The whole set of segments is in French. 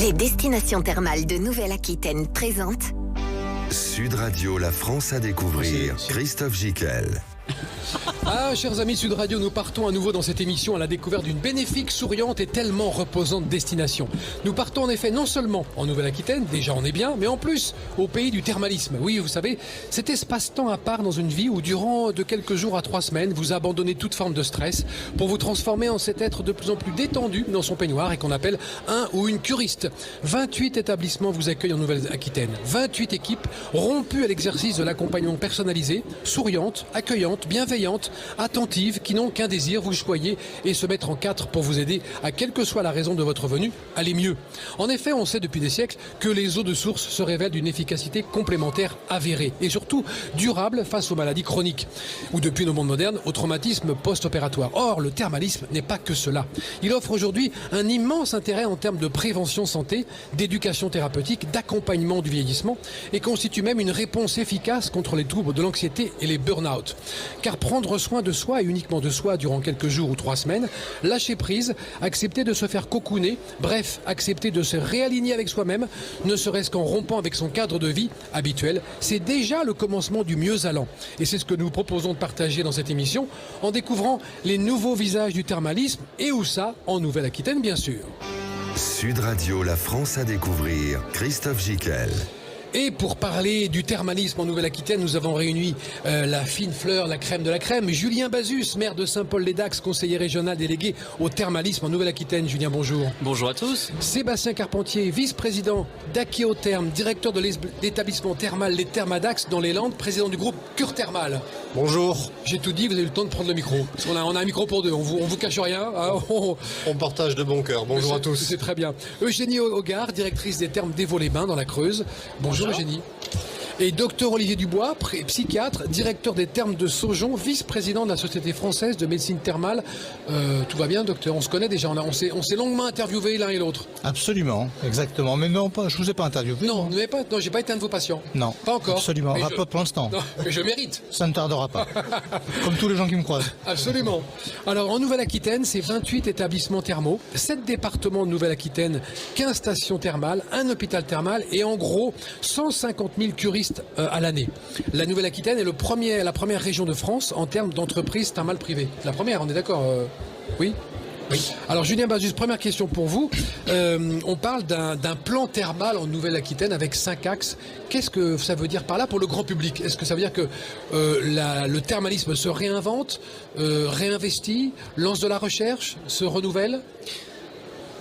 Les destinations thermales de Nouvelle-Aquitaine présentent Sud Radio, la France à découvrir. Christophe Gicquel. Ah, chers amis Sud Radio, nous partons à nouveau dans cette émission à la découverte d'une bénéfique, souriante et tellement reposante destination. Nous partons en effet non seulement en Nouvelle-Aquitaine, déjà on est bien, mais en plus au pays du thermalisme. Oui, vous savez, cet espace-temps à part dans une vie où durant de quelques jours à 3 semaines, vous abandonnez toute forme de stress pour vous transformer en cet être de plus en plus détendu dans son peignoir et qu'on appelle un ou une curiste. 28 établissements vous accueillent en Nouvelle-Aquitaine. 28 équipes rompues à l'exercice de l'accompagnement personnalisé, souriantes, accueillantes, bienveillantes, attentives, qui n'ont qu'un désir, vous choyer et se mettre en quatre pour vous aider à quelle que soit la raison de votre venue, aller mieux. En effet, on sait depuis des siècles que les eaux de source se révèlent d'une efficacité complémentaire avérée et surtout durable face aux maladies chroniques ou depuis nos mondes modernes au traumatisme post-opératoire. Or, le thermalisme n'est pas que cela. Il offre aujourd'hui un immense intérêt en termes de prévention santé, d'éducation thérapeutique, d'accompagnement du vieillissement et constitue même une réponse efficace contre les troubles de l'anxiété et les burn-out. Car prendre soin de soi et uniquement de soi durant quelques jours ou 3 semaines, lâcher prise, accepter de se faire cocooner, bref, accepter de se réaligner avec soi-même, ne serait-ce qu'en rompant avec son cadre de vie habituel, c'est déjà le commencement du mieux allant. Et c'est ce que nous proposons de partager dans cette émission en découvrant les nouveaux visages du thermalisme et où ça, en Nouvelle-Aquitaine bien sûr. Sud Radio, la France à découvrir. Christophe Gicquel. Et pour parler du thermalisme en Nouvelle-Aquitaine, nous avons réuni la fine fleur, la crème de la crème. Julien Bazus, maire de Saint-Paul-les-Dax, conseiller régional délégué au thermalisme en Nouvelle-Aquitaine. Julien, bonjour. Bonjour à tous. Sébastien Carpentier, vice-président d'Aquéotherm, directeur de l'établissement thermal Les Thermadax dans les Landes, président du groupe Cure Thermal. Bonjour. J'ai tout dit, vous avez eu le temps de prendre le micro. Parce qu'on a un micro pour deux, on vous cache rien. Hein. On partage de bon cœur. Bonjour à tous. C'est très bien. Eugénie Hogarth, directrice des thermes d'Évaux-les-Bains dans la Creuse. Bonjour Eugénie. Et docteur Olivier Dubois, psychiatre, directeur des thermes de Saujon, vice-président de la Société française de médecine thermale. Tout va bien, docteur? On se connaît déjà, on s'est longuement interviewé l'un et l'autre. Absolument, exactement. Mais non, je ne vous ai pas interviewé. Non, j'ai pas été un de vos patients. Non, pas encore. Absolument, pas pour l'instant. Non, mais je mérite. Ça ne tardera pas. Comme tous les gens qui me croisent. Absolument. Alors, en Nouvelle-Aquitaine, c'est 28 établissements thermaux, 7 départements de Nouvelle-Aquitaine, 15 stations thermales, un hôpital thermal et en gros 150 000 curistes à l'année. La Nouvelle-Aquitaine est la première région de France en termes d'entreprises thermales privées. La première, on est d'accord? Oui. Alors Julien Bazus, première question pour vous. On parle d'un plan thermal en Nouvelle-Aquitaine avec 5 axes. Qu'est-ce que ça veut dire par là pour le grand public? Est-ce que ça veut dire que le thermalisme se réinvente, réinvestit, lance de la recherche, se renouvelle?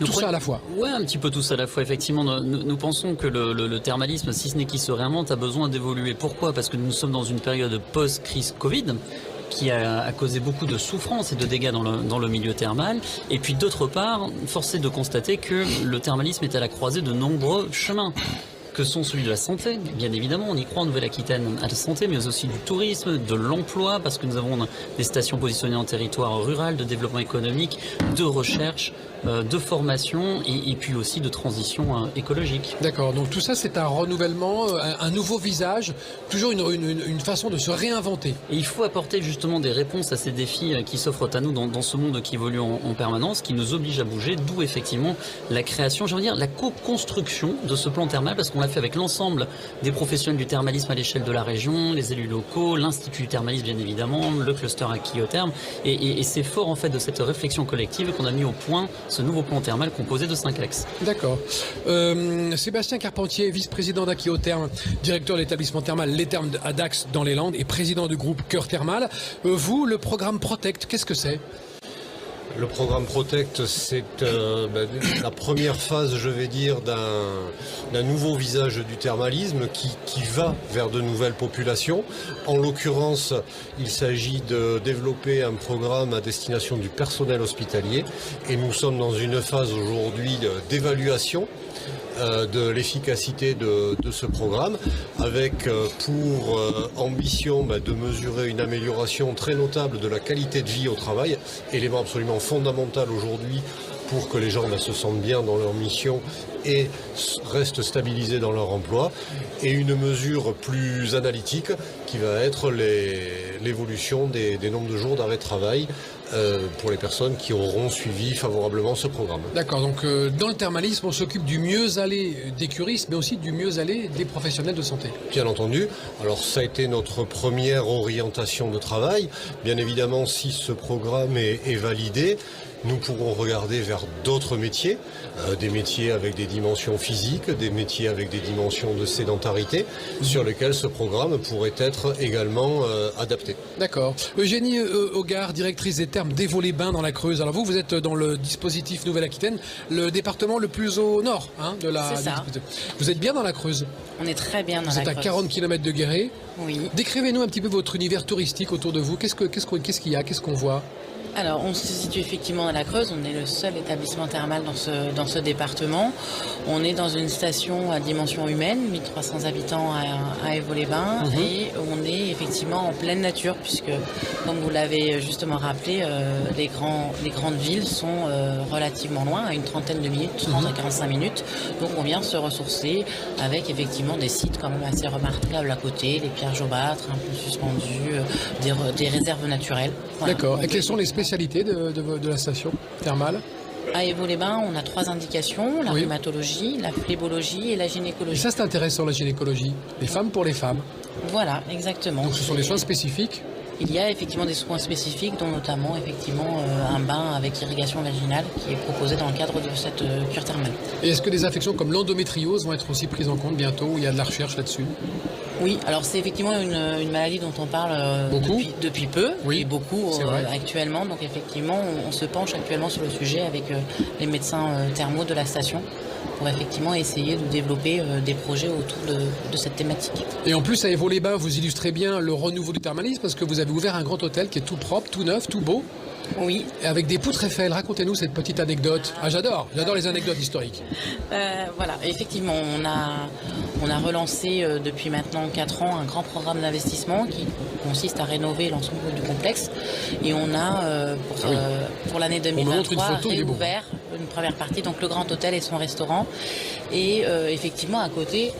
Tout ça à la fois. Ouais, un petit peu tout ça à la fois. Effectivement, nous pensons que le thermalisme, si ce n'est qu'il se réinvente, a besoin d'évoluer. Pourquoi? Parce que nous sommes dans une période post-crise Covid qui a causé beaucoup de souffrance et de dégâts dans le milieu thermal. Et puis d'autre part, force est de constater que le thermalisme est à la croisée de nombreux chemins, que sont celui de la santé, bien évidemment, on y croit en Nouvelle-Aquitaine à la santé, mais aussi du tourisme, de l'emploi, parce que nous avons des stations positionnées en territoire rural, de développement économique, de recherche, de formation et puis aussi de transition écologique. D'accord, donc tout ça c'est un renouvellement, un nouveau visage, toujours une façon de se réinventer. Et il faut apporter justement des réponses à ces défis qui s'offrent à nous dans ce monde qui évolue en permanence, qui nous oblige à bouger, d'où effectivement la création, j'ai envie de dire la co-construction de ce plan thermal, parce qu'on l'a fait avec l'ensemble des professionnels du thermalisme à l'échelle de la région, les élus locaux, l'Institut du thermalisme bien évidemment, le cluster Aquéotherm, et c'est fort en fait de cette réflexion collective qu'on a mis au point ce nouveau plan thermal composé de 5 axes. D'accord. Sébastien Carpentier, vice-président d'Aquéotherm, directeur de l'établissement thermal Les Thermadax dans les Landes et président du groupe Cure Thermal. Vous, le programme Protect, qu'est-ce que c'est? Le programme Protect, c'est la première phase, je vais dire, d'un nouveau visage du thermalisme qui va vers de nouvelles populations. En l'occurrence, il s'agit de développer un programme à destination du personnel hospitalier et nous sommes dans une phase aujourd'hui d'évaluation de l'efficacité de ce programme, avec pour ambition de mesurer une amélioration très notable de la qualité de vie au travail, élément absolument fondamental aujourd'hui pour que les gens se sentent bien dans leur mission et restent stabilisés dans leur emploi, et une mesure plus analytique qui va être l'évolution des nombres de jours d'arrêt de travail pour les personnes qui auront suivi favorablement ce programme. D'accord, donc dans le thermalisme, on s'occupe du mieux-aller des curistes, mais aussi du mieux-aller des professionnels de santé. Bien entendu. Alors ça a été notre première orientation de travail. Bien évidemment, si ce programme est validé, nous pourrons regarder vers d'autres métiers, des métiers avec des dimensions physiques, des métiers avec des dimensions de sédentarité, sur lesquels ce programme pourrait être également adapté. D'accord. Eugénie Hogarth, directrice des thermes d'Évaux-les-Bains dans la Creuse. Alors vous êtes dans le dispositif Nouvelle-Aquitaine, le département le plus au nord de la... C'est ça. Vous êtes bien dans la Creuse? On est très bien dans la Vous Creuse. êtes à 40 km de Guéret. Oui. Décrivez-nous un petit peu votre univers touristique autour de vous. Qu'est-ce qu'il y a? Qu'est-ce qu'on voit? Alors, on se situe effectivement dans la Creuse. On est le seul établissement thermal dans ce département. On est dans une station à dimension humaine, 1300 habitants à Évaux-les-Bains. Et on est effectivement en pleine nature, puisque, comme vous l'avez justement rappelé, les grandes villes sont relativement loin, à une trentaine de minutes, 30 à 45 minutes. Donc, on vient se ressourcer avec effectivement des sites quand même assez remarquables à côté, les pierres jaubâtres un peu suspendues, des réserves naturelles. Voilà. D'accord. Et quelles sont les spécialités de la station thermale? À Évaux-les-Bains, on a 3 indications, la Oui. rhumatologie, la phlébologie et la Et gynécologie. ça, c'est intéressant, la gynécologie. Les femmes pour les femmes. Voilà, exactement. Donc ce sont des soins spécifiques. Il y a effectivement des soins spécifiques, dont notamment effectivement un bain avec irrigation vaginale qui est proposé dans le cadre de cette cure thermale. Et est-ce que des affections comme l'endométriose vont être aussi prises en compte bientôt, où il y a de la recherche là-dessus? Oui, alors c'est effectivement une maladie dont on parle Beaucoup. depuis peu, Oui, et beaucoup c'est vrai. actuellement. Donc effectivement, on se penche actuellement sur le sujet avec les médecins thermaux de la station pour effectivement essayer de développer des projets autour de cette thématique. Et en plus, à Évaux-les-Bains, vous illustrez bien le renouveau du thermalisme parce que vous avez ouvert un grand hôtel qui est tout propre, tout neuf, tout beau, Oui, et avec des poutres Eiffel. Racontez-nous cette petite anecdote. Ah, j'adore les anecdotes historiques. voilà, effectivement, on a relancé depuis maintenant 4 ans un grand programme d'investissement qui consiste à rénover l'ensemble du complexe. Et on a, pour l'année me montre une 2023, photo, il est beau. réouvert une première partie, donc le grand hôtel et son restaurant. Et effectivement, à côté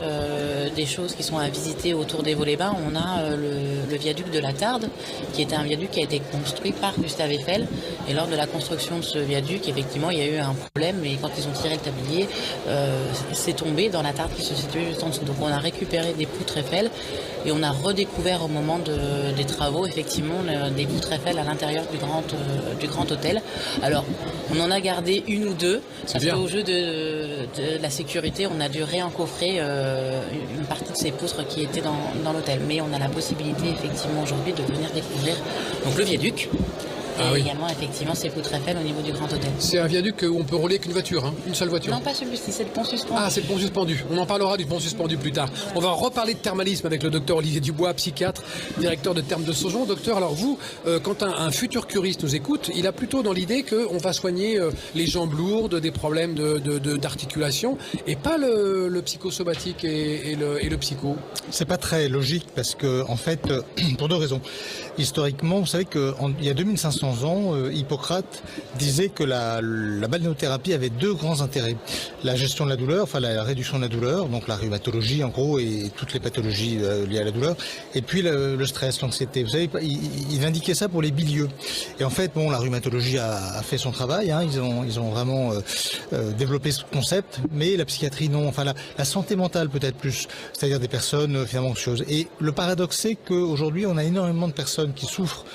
des choses qui sont à visiter autour d'Évaux-les-Bains, on a le viaduc de la Tarde, qui était un viaduc qui a été construit par Gustave Eiffel. Et lors de la construction de ce viaduc, effectivement, il y a eu un problème. Et quand ils ont tiré le tablier, c'est tombé dans la Tarde qui se situait juste en dessous. Donc on a récupéré des poutres Eiffel et on a redécouvert au moment des travaux, effectivement, des poutres Eiffel à l'intérieur du grand hôtel. Alors, on en a gardé une ou deux, parce bien. qu'au jeu de la sécurité, on a dû réencoffrer une partie de ces poutres qui étaient dans l'hôtel. Mais on a la possibilité, effectivement, aujourd'hui, de venir découvrir donc, le viaduc. Ah Et oui. également, effectivement, ces poutres Eiffel au niveau du grand hôtel. C'est un viaduc où on peut rouler qu'une voiture, hein, une seule voiture. Non, pas celui-ci, c'est le pont suspendu. Ah, c'est le pont suspendu. On en parlera du pont suspendu plus tard. On va reparler de thermalisme avec le docteur Olivier Dubois, psychiatre, directeur de Thermes de Saujon. Docteur, alors vous, quand un futur curiste nous écoute, il a plutôt dans l'idée qu'on va soigner les jambes lourdes, des problèmes d'articulation, et pas le psychosomatique et le psycho. C'est pas très logique parce que, en fait, pour 2 raisons. Historiquement, vous savez qu'il y a 2500 ans, Hippocrate disait que la balnéothérapie avait 2 grands intérêts. La gestion de la douleur, enfin la réduction de la douleur, donc la rhumatologie en gros et toutes les pathologies liées à la douleur, et puis le stress, l'anxiété. Vous savez, il indiquait ça pour les bilieux. Et en fait, bon, la rhumatologie a fait son travail, hein, ils ont vraiment développé ce concept, mais la psychiatrie non, enfin la santé mentale peut-être plus, c'est-à-dire des personnes finalement anxieuses. Et le paradoxe c'est qu'aujourd'hui on a énormément de personnes qui souffrent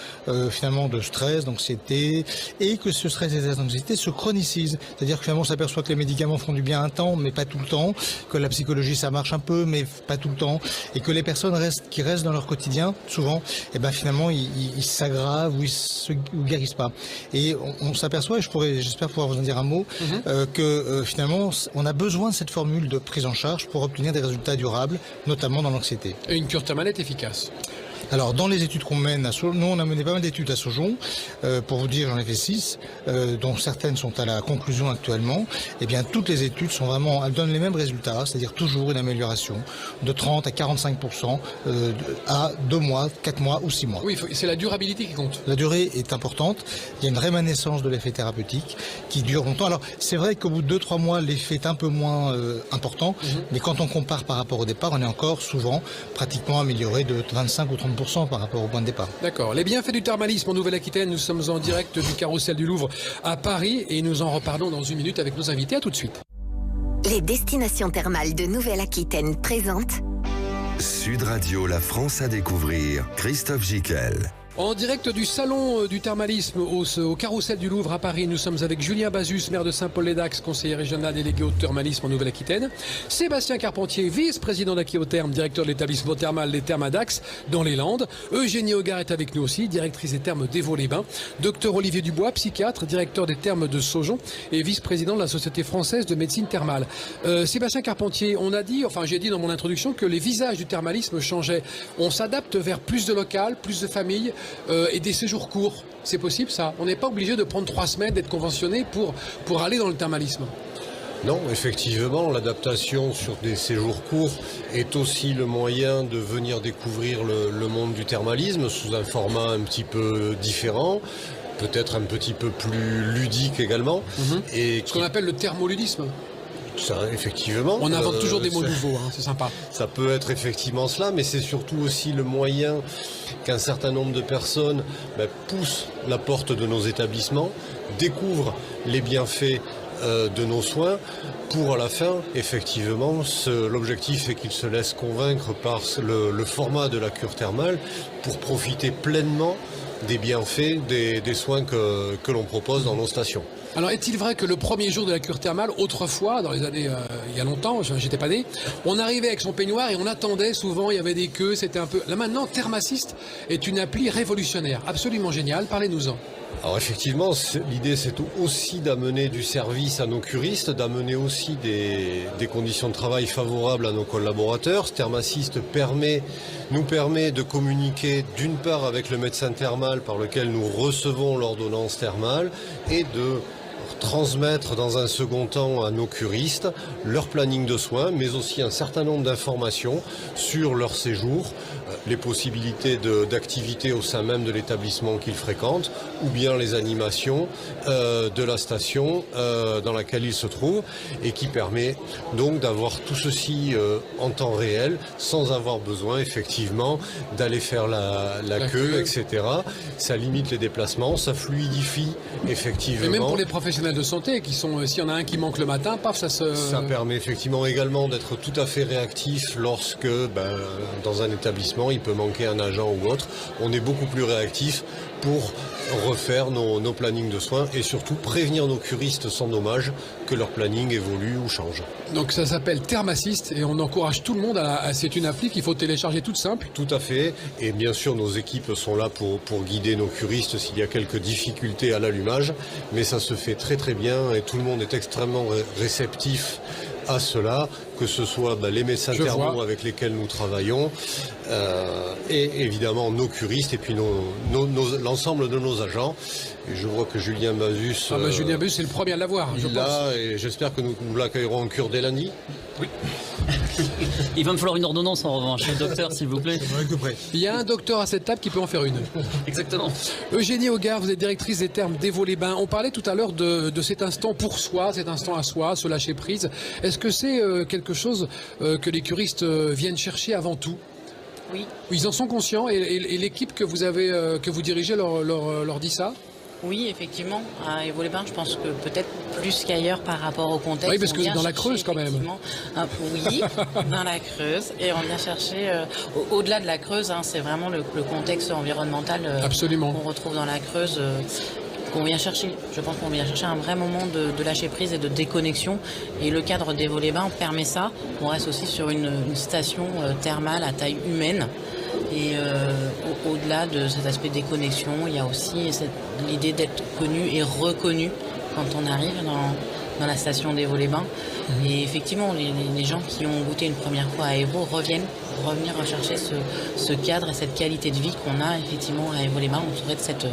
finalement de stress, d'anxiété, et que ce stress et cette anxiété se chronicisent. C'est-à-dire que finalement on s'aperçoit que les médicaments font du bien un temps, mais pas tout le temps, que la psychologie ça marche un peu, mais pas tout le temps, et que les personnes qui restent dans leur quotidien, souvent, et ben finalement ils s'aggravent ou ils se guérissent pas. Et on s'aperçoit, et j'espère pouvoir vous en dire un mot, que finalement on a besoin de cette formule de prise en charge pour obtenir des résultats durables, notamment dans l'anxiété. Et une cure thermale est efficace. Alors, dans les études qu'on mène à Saujon, nous on a mené pas mal d'études à Saujon, pour vous dire, j'en ai fait 6, dont certaines sont à la conclusion actuellement. Eh bien, toutes les études sont vraiment, elles donnent les mêmes résultats, c'est-à-dire toujours une amélioration de 30 à 45% à 2 mois, 4 mois ou 6 mois. Oui, c'est la durabilité qui compte. La durée est importante, il y a une rémanescence de l'effet thérapeutique qui dure longtemps. Alors, c'est vrai qu'au bout de 2-3 mois, l'effet est un peu moins important, mais quand on compare par rapport au départ, on est encore souvent pratiquement amélioré de 25 ou 30%. 10% par rapport au point de départ. D'accord. Les bienfaits du thermalisme en Nouvelle-Aquitaine, nous sommes en direct du Carrousel du Louvre à Paris et nous en reparlons dans une minute avec nos invités. À tout de suite. Les destinations thermales de Nouvelle-Aquitaine présentent Sud Radio, la France à découvrir. Christophe Gickel. En direct du salon du thermalisme au Carrousel du Louvre à Paris, nous sommes avec Julien Bazus, maire de Saint-Paul-les-Dax, conseiller régional délégué au thermalisme en Nouvelle-Aquitaine, Sébastien Carpentier, vice-président d'Aquitherme, directeur de l'établissement thermal Les Thermes à Dax dans les Landes, Eugénie Hogar est avec nous aussi, directrice des thermes d'Évaux-les-Bains, docteur Olivier Dubois, psychiatre, directeur des thermes de Saujon et vice-président de la Société française de médecine thermale. Sébastien Carpentier, j'ai dit dans mon introduction que les visages du thermalisme changeaient. On s'adapte vers plus de local, plus de familles, et des séjours courts. C'est possible ça? On n'est pas obligé de prendre 3 semaines, d'être conventionné pour aller dans le thermalisme. Non, effectivement, l'adaptation sur des séjours courts est aussi le moyen de venir découvrir le monde du thermalisme sous un format un petit peu différent, peut-être un petit peu plus ludique également. Et ce qu'on appelle le thermoludisme. Ça, effectivement. On invente toujours des mots nouveaux, c'est sympa. Ça peut être effectivement cela, mais c'est surtout aussi le moyen qu'un certain nombre de personnes poussent la porte de nos établissements, découvrent les bienfaits de nos soins, pour à la fin, effectivement, l'objectif est qu'ils se laissent convaincre par le format de la cure thermale pour profiter pleinement des bienfaits des soins que l'on propose dans nos stations. Alors, est-il vrai que le premier jour de la cure thermale, autrefois, dans les années, il y a longtemps, j'étais pas né, on arrivait avec son peignoir et on attendait, souvent il y avait des queues, c'était un peu... Là maintenant, Thermassist est une appli révolutionnaire, absolument géniale, parlez-nous-en. Alors effectivement, l'idée c'est aussi d'amener du service à nos curistes, d'amener aussi des conditions de travail favorables à nos collaborateurs. Thermassist nous permet de communiquer d'une part avec le médecin thermal par lequel nous recevons l'ordonnance thermale et de transmettre dans un second temps à nos curistes leur planning de soins, mais aussi un certain nombre d'informations sur leur séjour, les possibilités d'activité au sein même de l'établissement qu'ils fréquentent, ou bien les animations de la station dans laquelle ils se trouvent, et qui permet donc d'avoir tout ceci en temps réel, sans avoir besoin effectivement d'aller faire la queue, etc. Ça limite les déplacements, ça fluidifie effectivement. Et même pour les professionnels de santé qui sont, s'il y en a un qui manque le matin, paf, ça permet effectivement également d'être tout à fait réactif lorsque dans un établissement il peut manquer un agent ou autre. On est beaucoup plus réactif pour refaire nos plannings de soins et surtout prévenir nos curistes sans dommage que leur planning évolue ou change. Donc ça s'appelle Thermassist et on encourage tout le monde c'est une appli qu'il faut télécharger toute simple. Tout à fait, et bien sûr nos équipes sont là pour guider nos curistes s'il y a quelques difficultés à l'allumage, mais ça se fait très très bien et tout le monde est extrêmement réceptif à cela, que ce soit les médecins thermaux avec lesquels nous travaillons et évidemment nos curistes et puis l'ensemble de nos agents. Et je vois que Julien Bazus... Julien Bazus, c'est le premier à l'avoir, je pense. Là, et j'espère que nous l'accueillerons en cure dès lundi. Oui. Il va me falloir une ordonnance en revanche, docteur s'il vous plaît. Il y a un docteur à cette table qui peut en faire une. Exactement. Eugénie Hogar, vous êtes directrice des thermes d'Évaux-les-Bains. On parlait tout à l'heure de cet instant pour soi, cet instant à soi, se lâcher prise. Est-ce que c'est quelque chose que les curistes viennent chercher avant tout ? Oui. Ils en sont conscients et l'équipe que vous dirigez leur dit ça ? Oui, effectivement, à Évaux-les-Bains, je pense que peut-être plus qu'ailleurs par rapport au contexte. Oui, parce que dans la Creuse quand même. Oui, dans la Creuse. Et on vient chercher, au-delà de la Creuse, c'est vraiment le contexte environnemental qu'on retrouve dans la Creuse. Qu'on vient chercher. Je pense qu'on vient chercher un vrai moment de lâcher prise et de déconnexion. Et le cadre d'Évaux-les-Bains permet ça. On reste aussi sur une station thermale à taille humaine. Et au-delà de cet aspect déconnexion, il y a aussi l'idée d'être connu et reconnu quand on arrive dans la station d'Évaux-les-Bains. Et effectivement, les gens qui ont goûté une première fois à Évaux revenir rechercher ce cadre et cette qualité de vie qu'on a effectivement à Évaux-les-Bains entouré de cette...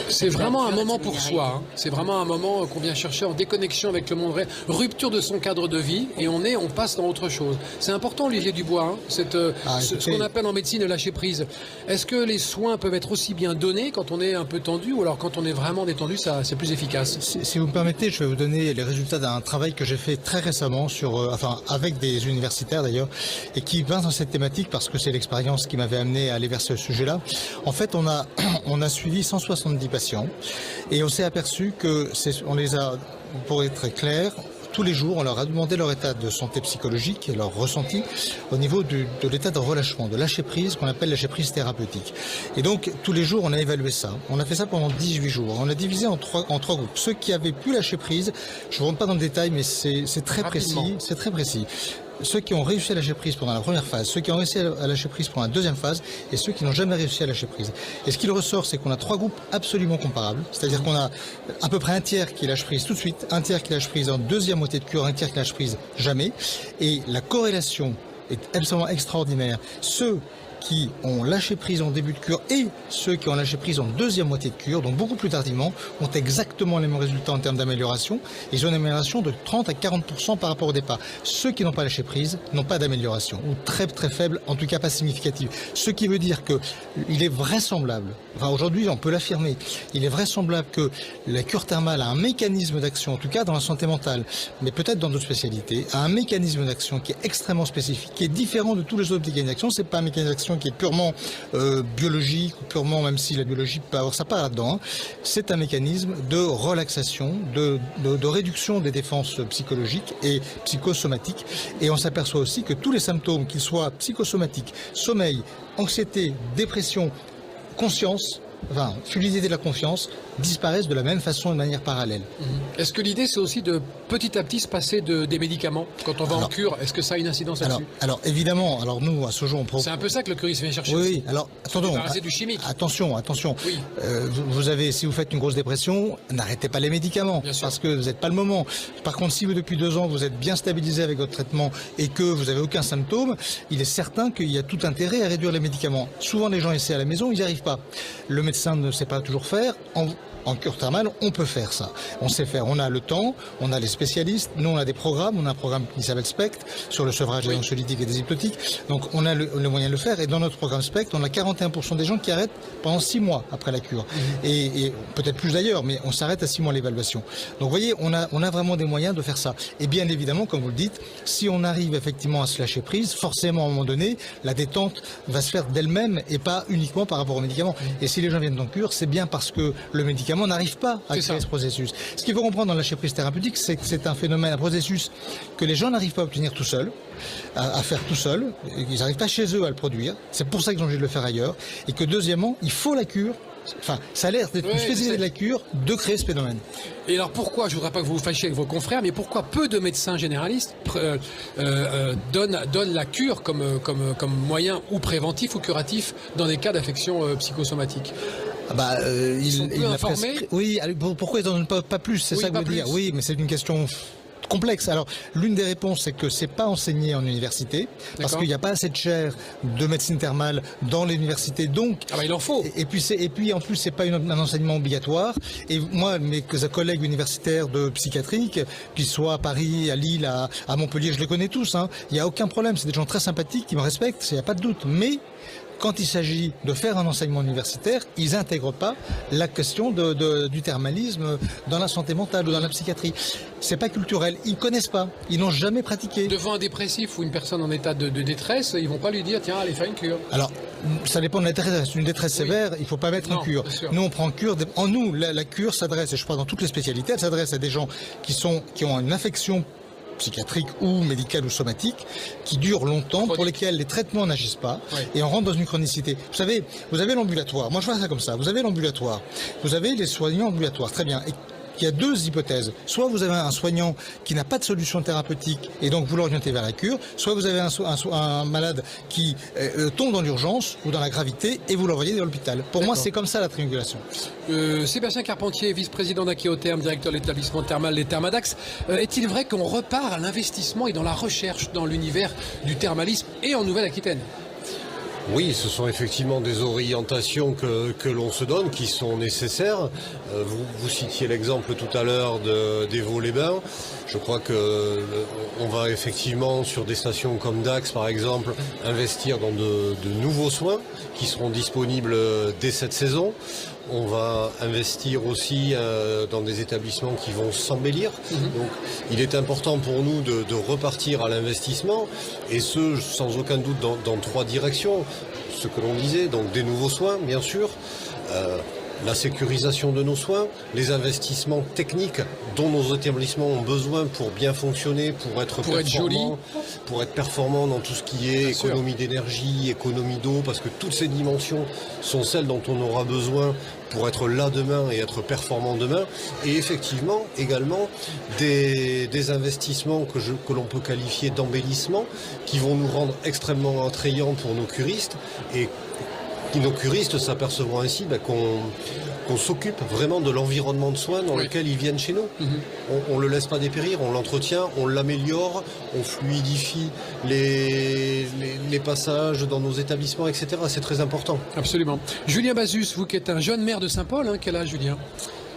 C'est vraiment un moment pour soi. C'est vraiment un moment qu'on vient chercher en déconnexion avec le monde vrai, rupture de son cadre de vie et on passe dans autre chose. C'est important, Olivier Dubois, ce qu'on appelle en médecine le lâcher prise. Est-ce que les soins peuvent être aussi bien donnés quand on est un peu tendu ou alors quand on est vraiment détendu, c'est plus efficace? Si vous me permettez, je vais vous donner les résultats d'un travail que j'ai fait très récemment avec des universitaires d'ailleurs et qui va dans cette thématique sympathique parce que c'est l'expérience qui m'avait amené à aller vers ce sujet-là. En fait, on a suivi 170 patients et on s'est aperçu que on les a, pour être très clair, tous les jours, on leur a demandé leur état de santé psychologique et leur ressenti au niveau de l'état de relâchement, de lâcher prise, qu'on appelle lâcher prise thérapeutique. Et donc, tous les jours, on a évalué ça. On a fait ça pendant 18 jours. On a divisé en trois groupes. Ceux qui avaient pu lâcher prise, je ne rentre pas dans le détail, mais c'est très précis. C'est très précis. Ceux qui ont réussi à lâcher prise pendant la première phase, ceux qui ont réussi à lâcher prise pendant la deuxième phase et ceux qui n'ont jamais réussi à lâcher prise. Et ce qu'il ressort, c'est qu'on a 3 groupes absolument comparables. C'est-à-dire qu'on a à peu près un tiers qui lâche prise tout de suite, un tiers qui lâche prise en deuxième moitié de cure, un tiers qui lâche prise jamais. Et la corrélation est absolument extraordinaire. Ceux qui ont lâché prise en début de cure et ceux qui ont lâché prise en deuxième moitié de cure, donc beaucoup plus tardivement, ont exactement les mêmes résultats en termes d'amélioration. Ils ont une amélioration de 30 à 40% par rapport au départ. Ceux qui n'ont pas lâché prise n'ont pas d'amélioration, ou très très faible, en tout cas pas significative. Ce qui veut dire que il est vraisemblable, enfin aujourd'hui on peut l'affirmer, il est vraisemblable que la cure thermale a un mécanisme d'action, en tout cas dans la santé mentale, mais peut-être dans d'autres spécialités, a un mécanisme d'action qui est extrêmement spécifique, qui est différent de tous les autres mécanismes d'action. C'est pas un mécanisme d'action qui est purement biologique, ou purement, même si la biologie peut avoir sa part là-dedans, c'est un mécanisme de relaxation, de réduction des défenses psychologiques et psychosomatiques. Et on s'aperçoit aussi que tous les symptômes, qu'ils soient psychosomatiques, sommeil, anxiété, dépression, conscience, enfin, fluidité de la confiance, disparaissent de la même façon et de manière parallèle. Est-ce que l'idée, c'est aussi de petit à petit se passer des médicaments quand on va en cure? Est-ce que ça a une incidence là-dessus? Alors évidemment, nous, à Sojo, on c'est un peu ça que le curiste vient chercher. Oui, alors, attendons. Du chimique. Attention. Oui. Vous avez, si vous faites une grosse dépression, n'arrêtez pas les médicaments, parce que vous n'êtes pas le moment. Par contre, si vous, depuis 2 ans, vous êtes bien stabilisé avec votre traitement et que vous n'avez aucun symptôme, il est certain qu'il y a tout intérêt à réduire les médicaments. Souvent, les gens essaient à la maison, ils n'y arrivent pas. Le médecin ne sait pas toujours faire. En cure thermale, on peut faire ça. On sait faire. On a le temps, on a les spécialistes. Nous, on a des programmes. On a un programme qui s'appelle SPECT sur le sevrage des anxiolytiques et des hypnotiques. Donc, on a le moyen de le faire. Et dans notre programme SPECT, on a 41% des gens qui arrêtent pendant 6 mois après la cure. Et peut-être plus d'ailleurs, mais on s'arrête à 6 mois l'évaluation. Donc, vous voyez, on a vraiment des moyens de faire ça. Et bien évidemment, comme vous le dites, si on arrive effectivement à se lâcher prise, forcément, à un moment donné, la détente va se faire d'elle-même et pas uniquement par rapport aux médicaments. Et si les gens viennent en cure, c'est bien parce que le médicament n'arrive pas à créer ce processus. Ce qu'il faut comprendre dans la lâcher prise thérapeutique, c'est que c'est un phénomène, un processus que les gens n'arrivent pas à obtenir tout seuls, à faire tout seuls. Ils n'arrivent pas chez eux à le produire. C'est pour ça qu'ils ont obligé de le faire ailleurs. Et que deuxièmement, il faut la cure. Enfin, ça a l'air d'être une spécialité de la cure de créer ce phénomène. Et alors pourquoi, je ne voudrais pas que vous vous fâchiez avec vos confrères, mais pourquoi peu de médecins généralistes donnent la cure comme moyen ou préventif ou curatif dans des cas d'affection psychosomatique? Il a informés. Oui, pourquoi ils n'en donnent pas plus? C'est ça que vous dire. Oui, mais c'est une question complexe. Alors, l'une des réponses, c'est que c'est pas enseigné en université, parce qu'il n'y a pas assez de chaires de médecine thermale dans l'université. Donc, il en faut. Et puis, en plus, c'est pas un enseignement obligatoire. Et moi, mes collègues universitaires de psychiatrie, qu'ils soient à Paris, à Lille, à Montpellier, je les connais tous. Il n'y a aucun problème. C'est des gens très sympathiques qui me respectent. Il n'y a pas de doute. Mais quand il s'agit de faire un enseignement universitaire, ils n'intègrent pas la question du thermalisme dans la santé mentale ou dans la psychiatrie. C'est pas culturel, ils connaissent pas, ils n'ont jamais pratiqué. Devant un dépressif ou une personne en état de détresse, ils vont pas lui dire tiens, allez faire une cure. Alors, ça dépend de la détresse. Une détresse sévère, il faut pas mettre en cure. Nous, on prend en cure. En nous, la cure s'adresse, et je crois dans toutes les spécialités, elle s'adresse à des gens qui ont une affection psychiatrique ou médicale ou somatique, qui dure longtemps, pour lesquels les traitements n'agissent pas, et on rentre dans une chronicité. Vous savez, vous avez l'ambulatoire, moi je vois ça comme ça, vous avez l'ambulatoire, vous avez les soignants ambulatoires, très bien. Et il y a 2 hypothèses. Soit vous avez un soignant qui n'a pas de solution thérapeutique et donc vous l'orientez vers la cure, soit vous avez un malade qui tombe dans l'urgence ou dans la gravité et vous l'envoyez dans l'hôpital. Pour moi, c'est comme ça la triangulation. Sébastien Carpentier, vice-président d'Akéotherm, directeur de l'établissement thermal des Thermadax. Est-il vrai qu'on repart à l'investissement et dans la recherche dans l'univers du thermalisme et en Nouvelle-Aquitaine ? Oui, ce sont effectivement des orientations que l'on se donne, qui sont nécessaires. Vous citiez l'exemple tout à l'heure d'Évaux-les-Bains. Je crois que on va effectivement, sur des stations comme Dax par exemple, investir dans de nouveaux soins qui seront disponibles dès cette saison. On va investir aussi dans des établissements qui vont s'embellir. Donc il est important pour nous de repartir à l'investissement, et ce, sans aucun doute, dans 3 directions. Ce que l'on disait, donc des nouveaux soins, bien sûr, la sécurisation de nos soins, les investissements techniques dont nos établissements ont besoin pour bien fonctionner, pour être performants, pour être performants dans tout ce qui est économie d'énergie, économie d'eau, parce que toutes ces dimensions sont celles dont on aura besoin pour être là demain et être performant demain. Et effectivement, également, des investissements que l'on peut qualifier d'embellissement, qui vont nous rendre extrêmement attrayants pour nos curistes, et nos curistes s'apercevront ainsi qu'on s'occupe vraiment de l'environnement de soins dans lequel ils viennent chez nous. On ne le laisse pas dépérir, on l'entretient, on l'améliore, on fluidifie les passages dans nos établissements, etc. C'est très important. Absolument. Julien Bazus, vous qui êtes un jeune maire de Saint-Paul, quel âge, Julien ?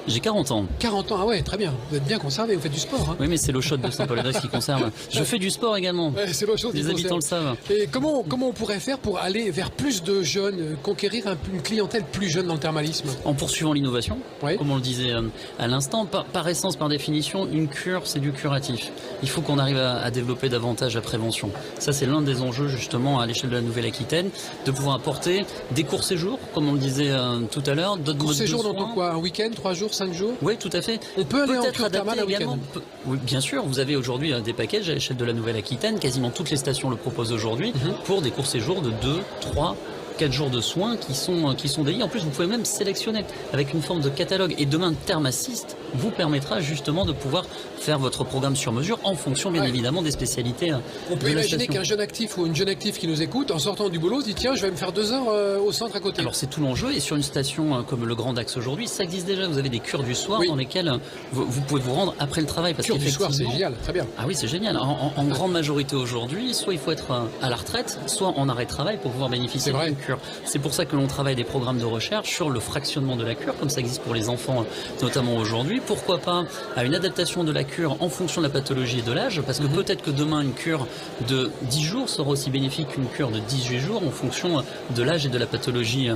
J'ai 40 ans. 40 ans, ah ouais, très bien. Vous êtes bien conservé, vous faites du sport. Oui, mais c'est l'eau chaude de Saint-Paul-et-Retz qui conserve. Je fais du sport également. Ouais, c'est l'eau chaude qui Les habitants le savent. Et comment on pourrait faire pour aller vers plus de jeunes, conquérir une clientèle plus jeune dans le thermalisme ? En poursuivant l'innovation, comme on le disait à l'instant, par essence, par définition, une cure, c'est du curatif. Il faut qu'on arrive à développer davantage la prévention. Ça, c'est l'un des enjeux, justement, à l'échelle de la Nouvelle-Aquitaine, de pouvoir apporter des courts séjours, comme on le disait tout à l'heure. Courts séjours dans quoi ? Un week-end, 3 jours, 5 jours ? Oui, tout à fait. On peut aller en cure thermale un week-end. Oui, bien sûr, vous avez aujourd'hui des packages à l'échelle de la Nouvelle-Aquitaine, quasiment toutes les stations le proposent aujourd'hui, pour des courts séjours de 2, 3, 4 jours de soins qui sont déliés. En plus, vous pouvez même sélectionner avec une forme de catalogue. Et demain, Thermassist vous permettra justement de pouvoir faire votre programme sur mesure en fonction, bien évidemment, des spécialités. On peut imaginer qu'un jeune actif ou une jeune active qui nous écoute, en sortant du boulot, se dit tiens, je vais me faire 2 heures au centre à côté. Alors c'est tout l'enjeu. Et sur une station comme le Grand Axe aujourd'hui, ça existe déjà. Vous avez des cures du soir dans lesquelles vous pouvez vous rendre après le travail. Parce cure du soir, c'est génial, très bien. Ah oui, c'est génial. En grande majorité aujourd'hui, soit il faut être à la retraite, soit en arrêt de travail pour pouvoir bénéficier d'une cure. C'est pour ça que l'on travaille des programmes de recherche sur le fractionnement de la cure, comme ça existe pour les enfants notamment aujourd'hui. Pourquoi pas à une adaptation de la cure en fonction de la pathologie et de l'âge, parce que peut-être que demain une cure de 10 jours sera aussi bénéfique qu'une cure de 18 jours en fonction de l'âge et de la pathologie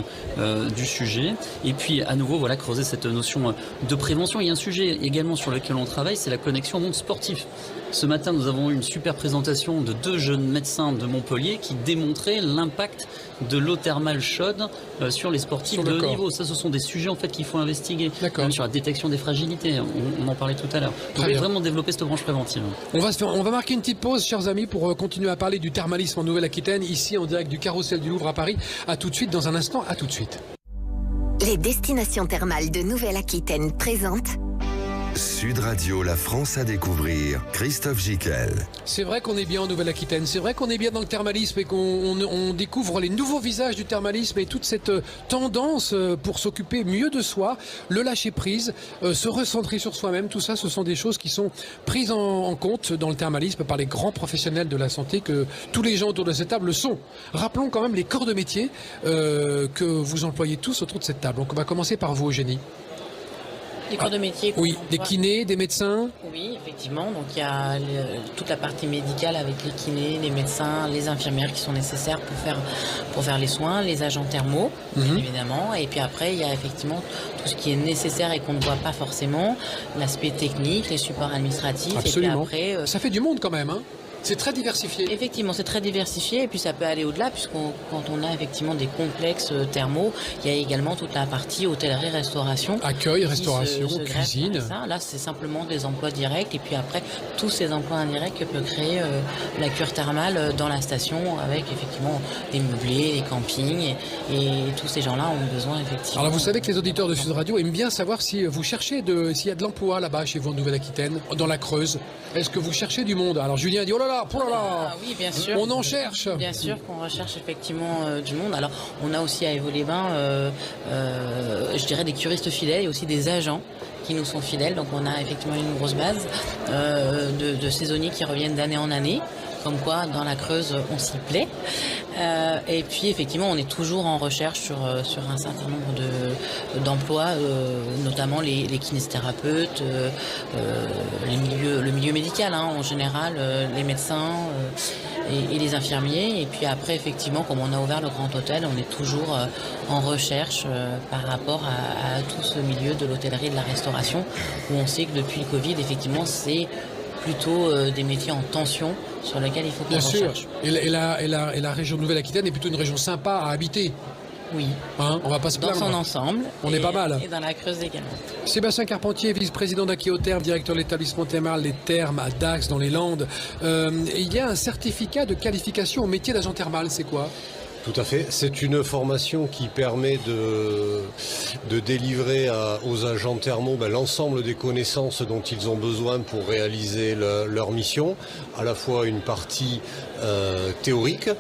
du sujet. Et puis à nouveau, voilà, creuser cette notion de prévention. Il y a un sujet également sur lequel on travaille, c'est la connexion au monde sportif. Ce matin, nous avons eu une super présentation de 2 jeunes médecins de Montpellier qui démontraient l'impact de l'eau thermale chaude sur les sportifs de haut niveau. Ça, ce sont des sujets en fait qu'il faut investiguer. Même sur la détection des fragilités. On en parlait tout à l'heure. On va vraiment développer cette branche préventive. On va marquer une petite pause, chers amis, pour continuer à parler du thermalisme en Nouvelle-Aquitaine, ici en direct du Carrousel du Louvre à Paris. À tout de suite, dans un instant, à tout de suite. Les destinations thermales de Nouvelle-Aquitaine présentent Sud Radio, la France à découvrir, Christophe Gickel. C'est vrai qu'on est bien en Nouvelle-Aquitaine, c'est vrai qu'on est bien dans le thermalisme et qu'on découvre les nouveaux visages du thermalisme et toute cette tendance pour s'occuper mieux de soi, le lâcher-prise, se recentrer sur soi-même. Tout ça, ce sont des choses qui sont prises en compte dans le thermalisme par les grands professionnels de la santé que tous les gens autour de cette table sont. Rappelons quand même les corps de métier que vous employez tous autour de cette table. Donc on va commencer par vous, Eugénie. Des corps de métier. Oui, des kinés, des médecins. Oui, effectivement. Donc il y a toute la partie médicale avec les kinés, les médecins, les infirmières qui sont nécessaires pour faire les soins, les agents thermaux, bien évidemment. Et puis après, il y a effectivement tout ce qui est nécessaire et qu'on ne voit pas forcément, l'aspect technique, les supports administratifs. Absolument. Et puis après, ça fait du monde quand même, hein. C'est très diversifié. Effectivement, c'est très diversifié et puis ça peut aller au-delà puisqu'on quand on a effectivement des complexes thermaux, il y a également toute la partie hôtellerie-restauration. Accueil, restauration, cuisine. Là, c'est simplement des emplois directs et puis après, tous ces emplois indirects que peut créer la cure thermale dans la station avec effectivement des meublés, des campings et tous ces gens-là ont besoin effectivement. Alors vous savez que les auditeurs de Sud Radio aiment bien savoir si vous cherchez s'il y a de l'emploi là-bas chez vous en Nouvelle-Aquitaine, dans la Creuse. Est-ce que vous cherchez du monde? Alors Julien dit oh là là, oui, bien sûr. On en cherche. Bien sûr qu'on recherche effectivement du monde. Alors, on a aussi à Évaux-les-Bains, je dirais des curistes fidèles et aussi des agents qui nous sont fidèles. Donc, on a effectivement une grosse base de saisonniers qui reviennent d'année en année. Comme quoi, dans la Creuse, on s'y plaît. Et puis, effectivement, on est toujours en recherche sur un certain nombre d'emplois, notamment les kinésithérapeutes, le milieu médical, hein, en général, les médecins, et les infirmiers. Et puis après, effectivement, comme on a ouvert le Grand Hôtel, on est toujours en recherche par rapport à tout ce milieu de l'hôtellerie et de la restauration, où on sait que depuis le Covid, effectivement, c'est plutôt des métiers en tension sur lesquels il faut qu'on recherche. Et la région de Nouvelle-Aquitaine est plutôt une région sympa à habiter. Oui. Hein, on va pas se plaindre. Dans son ensemble. On est pas mal. Et dans la Creuse également. Sébastien Carpentier, vice-président d'Aquéotherme, directeur de l'établissement thermal Les Thermes à Dax dans les Landes. Il y a un certificat de qualification au métier d'agent thermal, c'est quoi ? Tout à fait. C'est une formation qui permet de délivrer aux agents thermaux l'ensemble des connaissances dont ils ont besoin pour réaliser leur mission, à la fois une partie théorique,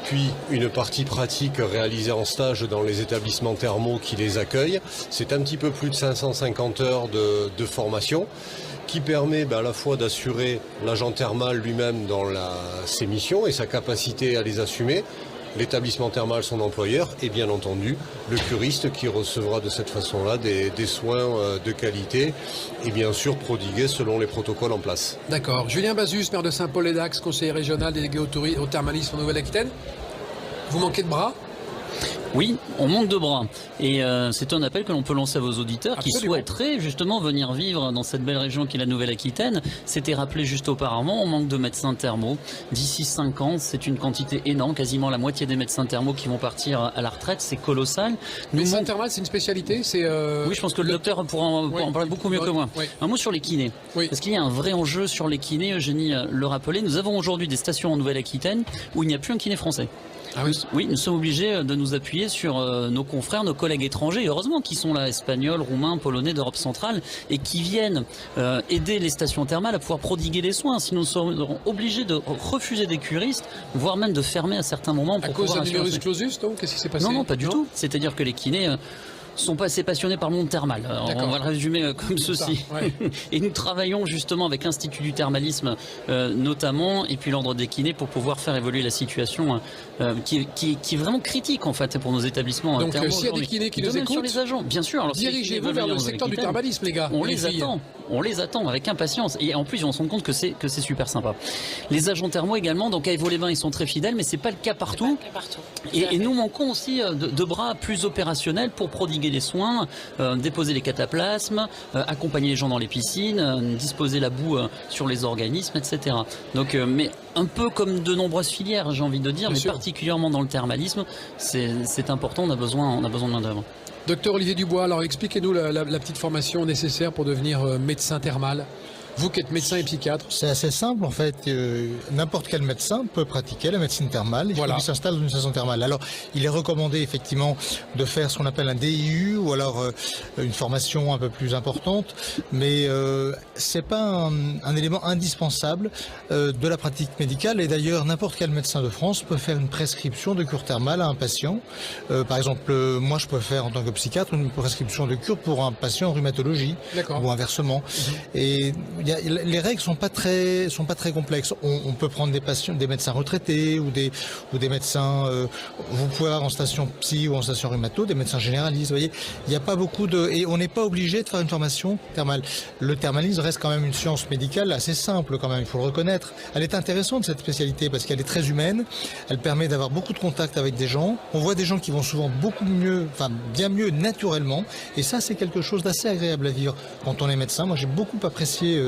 puis une partie pratique réalisée en stage dans les établissements thermaux qui les accueillent. C'est un petit peu plus de 550 heures de formation qui permet à la fois d'assurer l'agent thermal lui-même dans ses missions et sa capacité à les assumer, l'établissement thermal son employeur et bien entendu le curiste qui recevra de cette façon-là des soins de qualité et bien sûr prodigués selon les protocoles en place. D'accord. Julien Bazus, maire de Saint-Paul-et-Dax, conseiller régional délégué au thermalisme en Nouvelle-Aquitaine. Vous manquez de bras ? Oui, on manque de bras. Et c'est un appel que l'on peut lancer à vos auditeurs qui souhaiteraient justement venir vivre dans cette belle région qui est la Nouvelle-Aquitaine. C'était rappelé juste auparavant, on manque de médecins thermaux. D'ici 5 ans, c'est une quantité énorme, quasiment la moitié des médecins thermaux qui vont partir à la retraite, c'est colossal. Médecin thermal, c'est une spécialité ? Oui, je pense que le docteur pourra en parler beaucoup mieux que moi. Oui. Un mot sur les kinés. Oui. Parce qu'il y a un vrai enjeu sur les kinés, Eugénie le rappelait. Nous avons aujourd'hui des stations en Nouvelle-Aquitaine où il n'y a plus un kiné français. Ah oui. Oui, nous sommes obligés de nous appuyer sur nos confrères, nos collègues étrangers, et heureusement qui sont là, espagnols, roumains, polonais d'Europe centrale, et qui viennent aider les stations thermales à pouvoir prodiguer les soins. Sinon, nous serons obligés de refuser des curistes, voire même de fermer à certains moments. Pour à cause d'un numerus clausus, donc qu'est-ce qui s'est passé ? Non, pas du tout. C'est-à-dire que les kinés sont pas assez passionnés par le monde thermal. On va le résumer comme ceci. Ouais. Et nous travaillons justement avec l'Institut du thermalisme notamment, et puis l'Ordre des kinés pour pouvoir faire évoluer la situation qui est vraiment critique en fait pour nos établissements thermaux. Donc s'il y a des kinés qui nous écoutent, sur les agents, bien sûr. Dirigez-vous vers le secteur du thermalisme, les gars. On les attend avec impatience. Et en plus, on se rend compte que c'est super sympa. Les agents thermaux également, donc à Évaux-les-Bains, ils sont très fidèles, mais c'est pas le cas partout. Et nous manquons aussi de bras plus opérationnels pour prodiguer les soins, déposer les cataplasmes, accompagner les gens dans les piscines, disposer la boue sur les organismes, etc. Donc, mais un peu comme de nombreuses filières, j'ai envie de dire, mais particulièrement dans le thermalisme, c'est important, on a besoin de main d'œuvre. Docteur Olivier Dubois, alors expliquez-nous la petite formation nécessaire pour devenir médecin thermal. Vous qui êtes médecin et psychiatre. C'est assez simple en fait. N'importe quel médecin peut pratiquer la médecine thermale. Il s'installe dans une station thermale. Alors, il est recommandé effectivement de faire ce qu'on appelle un DIU ou alors une formation un peu plus importante. Mais c'est pas un élément indispensable de la pratique médicale. Et d'ailleurs, n'importe quel médecin de France peut faire une prescription de cure thermale à un patient. Par exemple, moi, je peux faire en tant que psychiatre une prescription de cure pour un patient en rhumatologie ou inversement. Et les règles sont pas très complexes. On peut prendre des médecins retraités ou des médecins. Vous pouvez avoir en station psy ou en station rhumato des médecins généralistes. Vous voyez, il n'y a pas beaucoup et on n'est pas obligé de faire une formation thermale. Le thermalisme reste quand même une science médicale assez simple quand même. Il faut le reconnaître. Elle est intéressante cette spécialité parce qu'elle est très humaine. Elle permet d'avoir beaucoup de contacts avec des gens. On voit des gens qui vont souvent bien mieux naturellement. Et ça, c'est quelque chose d'assez agréable à vivre quand on est médecin. Moi, j'ai beaucoup apprécié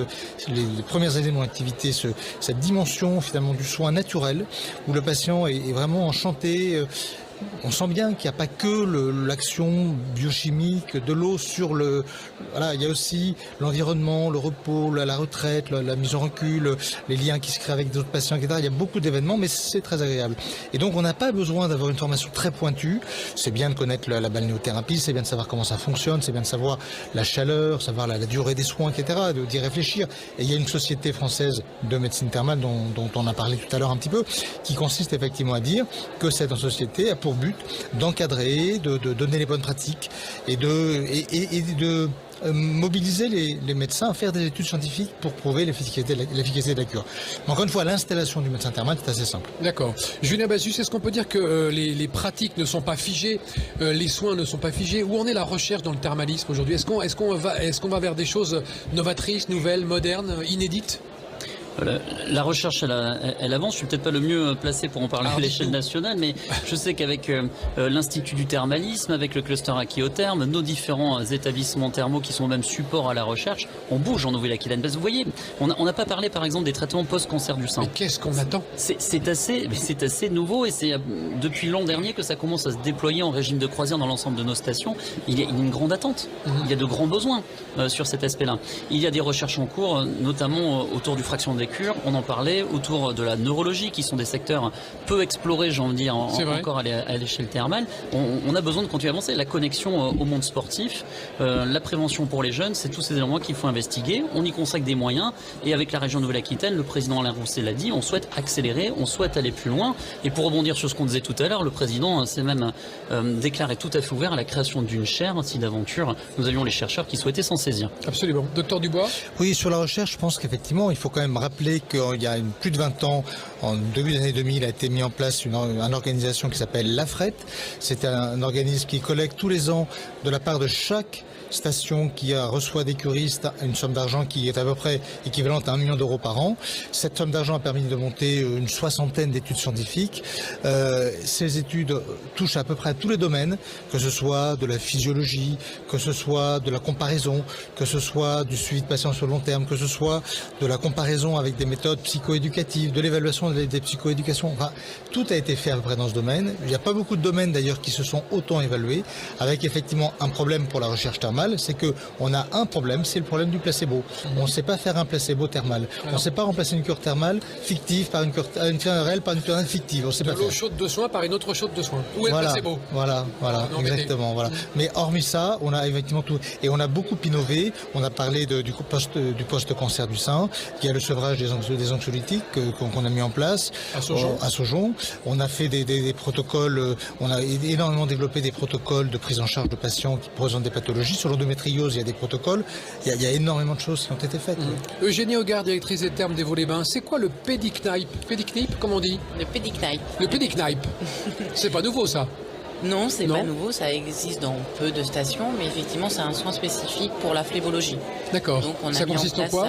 les premières années de mon activité, cette dimension finalement du soin naturel où le patient est vraiment enchanté. On sent bien qu'il n'y a pas que l'action biochimique de l'eau sur le... Voilà, il y a aussi l'environnement, le repos, la retraite, la mise en recul, les liens qui se créent avec d'autres patients, etc. Il y a beaucoup d'événements, mais c'est très agréable. Et donc, on n'a pas besoin d'avoir une formation très pointue. C'est bien de connaître la balnéothérapie, c'est bien de savoir comment ça fonctionne, c'est bien de savoir la chaleur, savoir la durée des soins, etc., d'y réfléchir. Et il y a une société française de médecine thermale dont on a parlé tout à l'heure un petit peu, qui consiste effectivement à dire que cette société a pour but d'encadrer, de donner les bonnes pratiques et de mobiliser les médecins à faire des études scientifiques pour prouver l'efficacité de la cure. Mais encore une fois, l'installation du médecin thermal, c'est assez simple. D'accord. Julien Bazus, est-ce qu'on peut dire que les pratiques ne sont pas figées, les soins ne sont pas figés? Où en est la recherche dans le thermalisme aujourd'hui? Est-ce qu'on va vers des choses novatrices, nouvelles, modernes, inédites? La recherche, elle avance. Je suis peut-être pas le mieux placé pour en parler à l'échelle nationale, mais je sais qu'avec l'Institut du thermalisme, avec le cluster Aqui-Haut-Terme, nos différents établissements thermaux qui sont même support à la recherche, on bouge en Nouvelle-Aquitaine. Parce que vous voyez, on n'a pas parlé par exemple des traitements post-cancer du sein. Mais qu'est-ce qu'on attend ? C'est assez nouveau et c'est depuis l'an dernier que ça commence à se déployer en régime de croisière dans l'ensemble de nos stations. Il y a une grande attente. Il y a de grands besoins sur cet aspect-là. Il y a des recherches en cours, notamment autour du fraction des cures, on en parlait, autour de la neurologie, qui sont des secteurs peu explorés, j'ai envie de dire, encore à l'échelle thermale. On a besoin de continuer à avancer. La connexion au monde sportif, la prévention pour les jeunes, c'est tous ces éléments qu'il faut investiguer. On y consacre des moyens et avec la région Nouvelle-Aquitaine, le président Alain Rousset l'a dit, on souhaite accélérer, on souhaite aller plus loin. Et pour rebondir sur ce qu'on disait tout à l'heure, le président s'est même déclaré tout à fait ouvert à la création d'une chaire si d'aventure nous avions les chercheurs qui souhaitaient s'en saisir. Absolument. Docteur Dubois ? Oui, sur la recherche, je pense qu'effectivement, il faut quand même rappeler qu'il y a plus de 20 ans, en début des années 2000, a été mis en place une organisation qui s'appelle l'AFRET. C'est un organisme qui collecte tous les ans de la part de chaque station qui reçoit des curistes une somme d'argent qui est à peu près équivalente à 1 million d'euros par an. Cette somme d'argent a permis de monter une 60aine d'études scientifiques. Ces études touchent à peu près à tous les domaines, que ce soit de la physiologie, que ce soit de la comparaison, que ce soit du suivi de patients sur le long terme, que ce soit de la comparaison avec des méthodes psychoéducatives, de l'évaluation des psychoéducations. Enfin, tout a été fait à peu près dans ce domaine. Il n'y a pas beaucoup de domaines d'ailleurs qui se sont autant évalués, avec effectivement un problème pour la recherche thermale, c'est qu'on a un problème, c'est le problème du placebo. On ne sait pas faire un placebo thermal. On ne sait pas remplacer une cure thermale fictive par une cure réelle par une cure fictive. On sait pas de l'eau faire. chaude de soin par une autre chaude de soin. Où est le placebo ? Voilà, exactement. Voilà. Mais hormis ça, on a effectivement tout. Et on a beaucoup innové. On a parlé du post-cancer du sein. Il y a le sevrage des anxiolytiques qu'on a mis en place à Saujon. On a fait des protocoles. On a énormément développé des protocoles de prise en charge de patients qui présentent des pathologies. Sur l'endométriose, il y a des protocoles. Il y a énormément de choses qui ont été faites. Eugénie Augard, directrice des thermes des Vaux-les-Bains. C'est quoi le pédiknipe ? Pédiknipe, comment on dit ? Le pédiknipe. Le pédiknipe. C'est pas nouveau ça ? Non, c'est pas nouveau, ça existe dans peu de stations, mais effectivement, c'est un soin spécifique pour la phlébologie. D'accord. Donc, on a ça mis consiste en en place quoi ?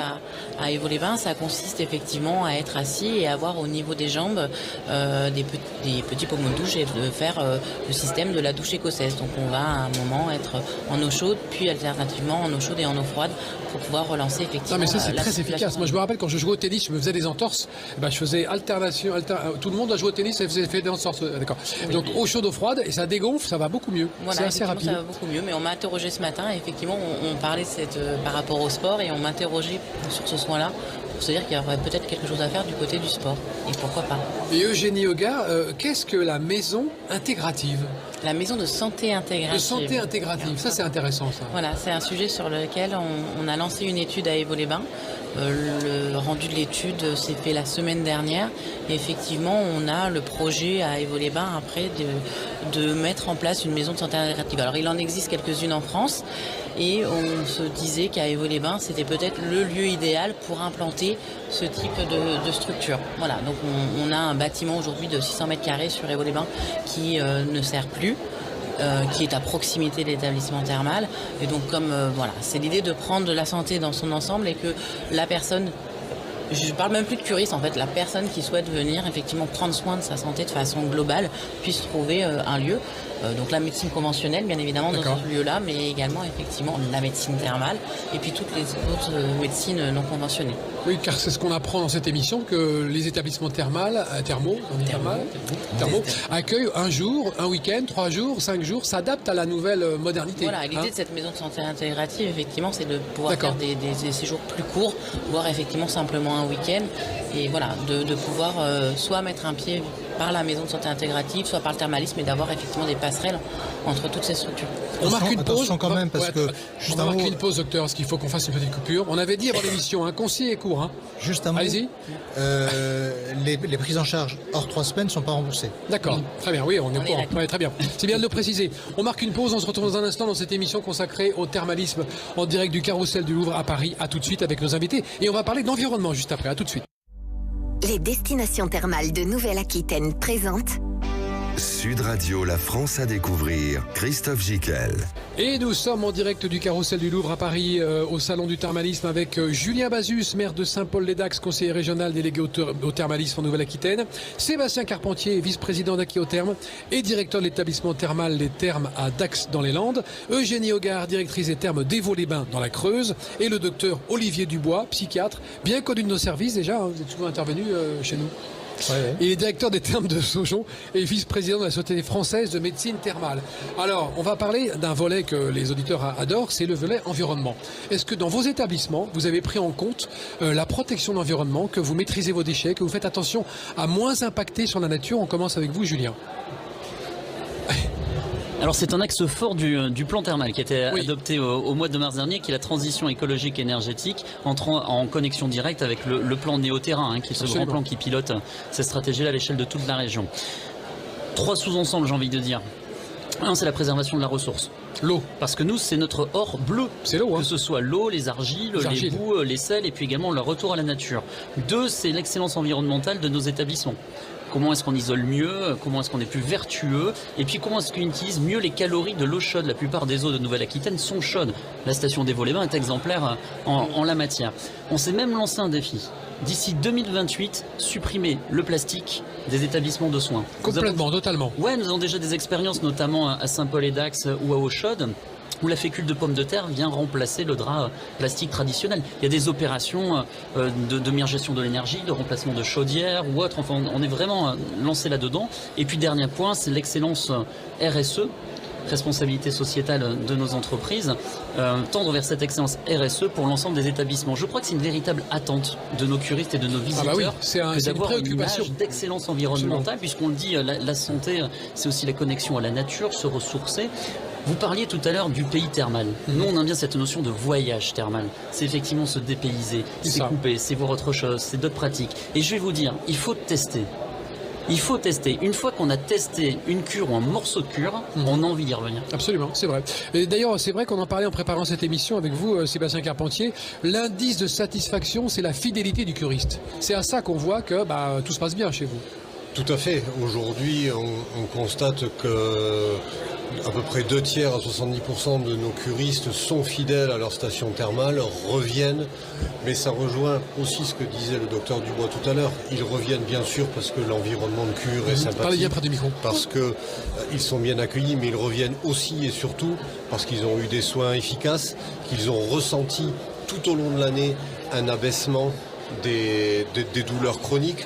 à Évaux-les-Bains, ça consiste effectivement à être assis et avoir au niveau des jambes des petits pommeaux de douche et de faire le système de la douche écossaise. Donc, on va à un moment être en eau chaude, puis alternativement en eau chaude et en eau froide pour pouvoir relancer effectivement. Non, mais ça, c'est la très circulation. efficace. Moi, je me rappelle quand je jouais au tennis, je me faisais des entorses. Je faisais alternation. Tout le monde a joué au tennis et faisait des entorses. D'accord. Oui. Donc, eau chaude, eau froide, et ça dégonfle, ça va beaucoup mieux. Voilà, c'est assez rapide. ça va beaucoup mieux, mais on m'a interrogé ce matin et effectivement on parlait par rapport au sport et on m'a interrogé sur ce soin-là pour se dire qu'il y aurait peut-être quelque chose à faire du côté du sport et pourquoi pas. Et Eugénie Augard, qu'est-ce que la maison intégrative ? La maison de santé intégrative. De santé intégrative, ça c'est intéressant ça. Voilà, c'est un sujet sur lequel on a lancé une étude à Évaux-les-Bains. Le rendu de l'étude s'est fait la semaine dernière et effectivement on a le projet à Évaux-les-Bains après de mettre en place une maison de santé intégrative. Alors il en existe quelques-unes en France et on se disait qu'à Évaux-les-Bains c'était peut-être le lieu idéal pour implanter ce type de structure. Voilà, donc on a un bâtiment aujourd'hui de 600 mètres carrés sur Évaux-les-Bains qui ne sert plus. Qui est à proximité de l'établissement thermal. Et donc c'est l'idée de prendre la santé dans son ensemble et que la personne, je parle même plus de curiste en fait, la personne qui souhaite venir effectivement prendre soin de sa santé de façon globale puisse trouver un lieu. Donc la médecine conventionnelle bien évidemment dans ce lieu-là, mais également effectivement la médecine thermale et puis toutes les autres médecines non conventionnées. Oui, car c'est ce qu'on apprend dans cette émission, que les établissements thermaux accueillent un jour, un week-end, 3 jours, 5 jours, s'adaptent à la nouvelle modernité. Voilà, l'idée de cette maison de santé intégrative, effectivement, c'est de pouvoir faire des séjours plus courts, voire effectivement simplement un week-end, et voilà, de pouvoir soit mettre un pied par la maison de santé intégrative, soit par le thermalisme, et d'avoir effectivement des passerelles entre toutes ces structures. On marque une pause quand même, parce que on va marquer une pause, docteur, parce qu'il faut qu'on fasse une petite coupure. On avait dit avant l'émission, concis et court. Juste un mot. Allez-y. Les prises en charge hors 3 semaines ne sont pas remboursées. D'accord, très bien, oui, on est au courant. Ouais, très bien. C'est bien de le préciser. On marque une pause, on se retrouve dans un instant dans cette émission consacrée au thermalisme en direct du Carrousel du Louvre à Paris. À tout de suite avec nos invités. Et on va parler d'environnement juste après. À tout de suite. Les destinations thermales de Nouvelle-Aquitaine présentent Sud Radio, la France à découvrir, Christophe Gickel. Et nous sommes en direct du Carrousel du Louvre à Paris, au Salon du Thermalisme, avec Julien Bazus, maire de Saint-Paul-les-Dax, conseiller régional délégué au thermalisme en Nouvelle-Aquitaine, Sébastien Carpentier, vice-président d'Aquitherme et directeur de l'établissement thermal Les Thermes à Dax dans les Landes, Eugénie Hogard, directrice des thermes d'Évaux-les-Bains dans la Creuse, et le docteur Olivier Dubois, psychiatre, bien connu de nos services déjà, hein, vous êtes souvent intervenu chez nous. Ouais. Il est directeur des thermes de Saujon et vice-président de la Société française de médecine thermale. Alors, on va parler d'un volet que les auditeurs adorent, c'est le volet environnement. Est-ce que dans vos établissements, vous avez pris en compte la protection de l'environnement, que vous maîtrisez vos déchets, que vous faites attention à moins impacter sur la nature? On commence avec vous, Julien. Alors c'est un axe fort du plan thermal qui a été adopté au mois de mars dernier, qui est la transition écologique et énergétique, entrant en connexion directe avec le plan Néo-Terrain, qui est ce grand plan qui pilote cette stratégie-là à l'échelle de toute la région. 3 sous-ensembles, j'ai envie de dire. Un, c'est la préservation de la ressource. L'eau. Parce que nous, c'est notre or bleu. C'est l'eau. Que ce soit l'eau, les argiles, les boues, les sels, et puis également le retour à la nature. 2, c'est l'excellence environnementale de nos établissements. Comment est-ce qu'on isole mieux, comment est-ce qu'on est plus vertueux, et puis comment est-ce qu'on utilise mieux les calories de l'eau chaude. La plupart des eaux de Nouvelle-Aquitaine sont chaudes. La station d'Évaux-les-Bains est exemplaire en la matière. On s'est même lancé un défi. D'ici 2028, supprimer le plastique des établissements de soins. Complètement, totalement. Ouais, nous avons déjà des expériences, notamment à Saint-Paul-et-Dax ou à Eau-Chaude, où la fécule de pomme de terre vient remplacer le drap plastique traditionnel. Il y a des opérations de meilleure gestion de l'énergie, de remplacement de chaudières ou autre. Enfin, on est vraiment lancé là-dedans. Et puis, dernier point, c'est l'excellence RSE, responsabilité sociétale de nos entreprises, tendre vers cette excellence RSE pour l'ensemble des établissements. Je crois que c'est une véritable attente de nos curistes et de nos visiteurs d'avoir une image d'excellence environnementale, puisqu'on le dit, la santé, c'est aussi la connexion à la nature, se ressourcer. Vous parliez tout à l'heure du pays thermal. Nous, on aime bien cette notion de voyage thermal. C'est effectivement se dépayser, c'est couper, c'est voir autre chose, c'est d'autres pratiques. Et je vais vous dire, il faut tester. Il faut tester. Une fois qu'on a testé une cure ou un morceau de cure, on a envie d'y revenir. Absolument, c'est vrai. Et d'ailleurs, c'est vrai qu'on en parlait en préparant cette émission avec vous, Sébastien Carpentier. L'indice de satisfaction, c'est la fidélité du curiste. C'est à ça qu'on voit que tout se passe bien chez vous. Tout à fait. Aujourd'hui, on constate que à peu près 2 tiers à 70% de nos curistes sont fidèles à leur station thermale, reviennent, mais ça rejoint aussi ce que disait le docteur Dubois tout à l'heure. Ils reviennent bien sûr parce que l'environnement de cure est sympathique. Parlez bien près du micro. Parce qu'ils sont bien accueillis, mais ils reviennent aussi et surtout parce qu'ils ont eu des soins efficaces, qu'ils ont ressenti tout au long de l'année un abaissement des douleurs chroniques.